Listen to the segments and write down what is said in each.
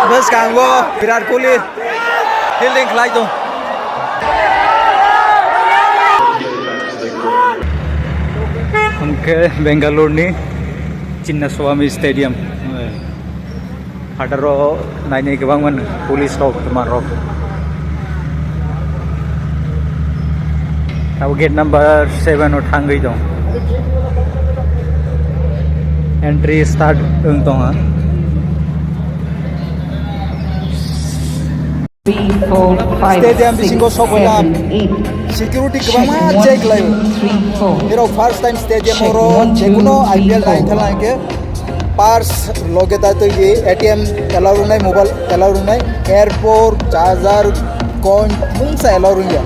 bus kanggo Virat Kohli fielding kelai tu. Ke Bangalore ni Chinnaswamy Stadium. Hadaro naini kebang man police rock teman rock. Tahu gate number 7 uthang gay dong. Entry start tong ha. 3, 4, 5, Stadium 6, bisingo sobola 7, 8. security kebang ma check lai. Hero first time stadium oro jeguno IPL time thala ke pars loge ta to ye ATM allow nai mobile allow nai airport charger coin mungsa allow ya.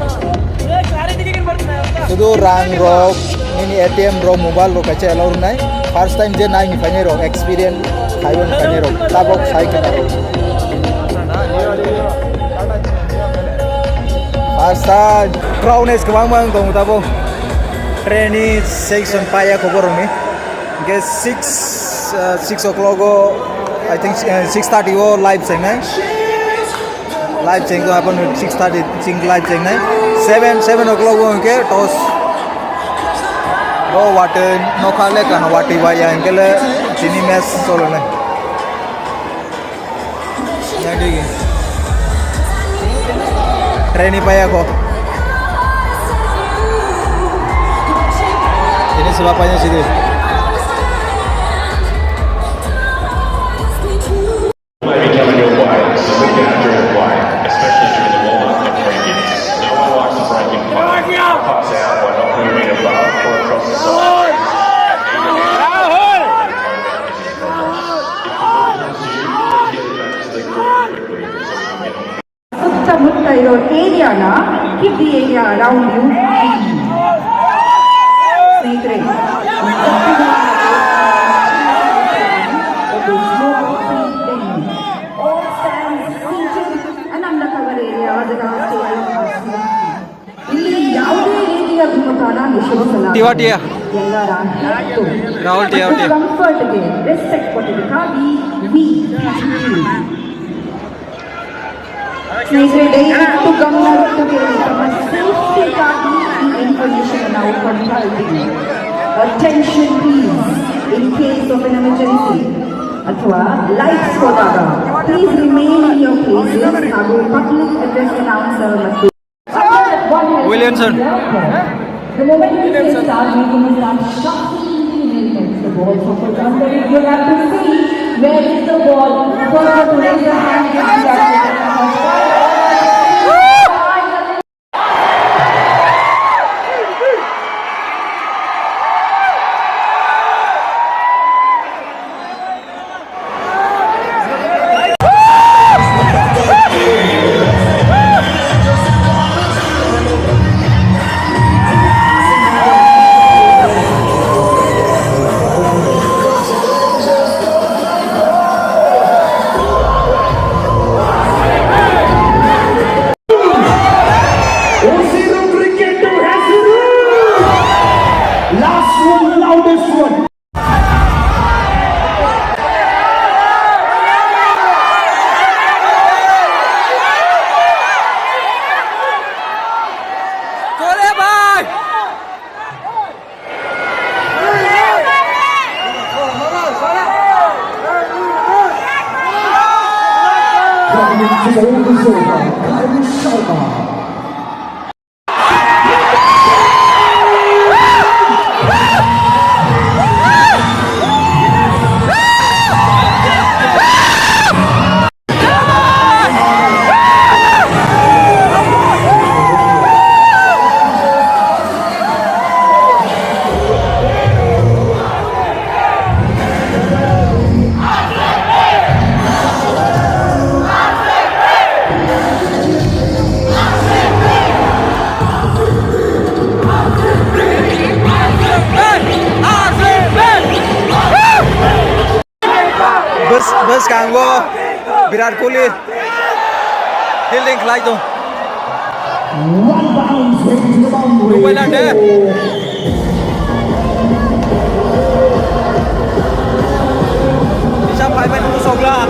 Sudu rang rock ini ATM rock mobile rock aja allow nai first time je nai ni fanya rock experience Taiwan fanya rock tabok sai kana rock. Asta crowd is kebang tong tabo train section paya khobor ni ke 6 o'clock I think 6:30 go live cheng nai live cheng ko apon 6:30 ching live cheng nai 7 o'clock go ke toss go water no khale kan wati baya engele tini match solo nai ya digi train paya ko ini sebabnya situ. Your area na, keep the area around you clean. Snake race. All stands seated and undercover areas around ಇಲ್ಲಿ ಯಾವುದೇ ರೀತಿಯ ಧೂಮಪಾನ ನಿಷೇಧಿಸಲಾಗಿದೆ. ಟಿವಾಟಿಯಾ Rahul ಟಿವಾಟಿಯಾ ಕಂಫರ್ಟ್ಗೆ respect ಕೊಟ್ಟಿದ್ದಕ್ಕಾಗಿ ಸ್ನೇಹಿತರೆ ದಯವಿಟ್ಟು ಗಮನವಿಟ್ಟು ಕೇಳಿ ತಮ್ಮ ಸೇಫ್ಟಿಗಾಗಿ ಈ ಇನ್ಫಾರ್ಮೇಶನ್ ನಾವು ಕೊಡ್ತಾ ಇದ್ದೀವಿ. Attention please in case of N emergency ಅಥವಾ ಲೈಟ್ಸ್ ಹೋದಾಗ please remain in your places ಹಾಗೂ ಪಬ್ಲಿಕ್ ಅಡ್ರೆಸ್ ಅನೌನ್ಸರ್ ಮತ್ತು Williamson. The moment you start making a start shuffling the ball so for somebody you have to see where is the ball. First to raise your hand bus kanggo Virat Kohli fielding kelai tu. Lupa nak deh. Bisa 5 minit usog lah.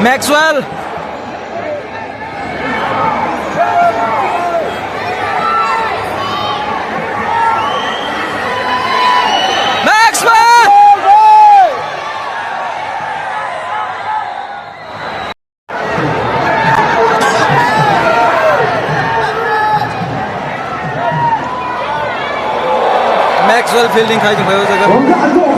Maxwell. Maxwell. Maxwell fielding khai भयो जग्गा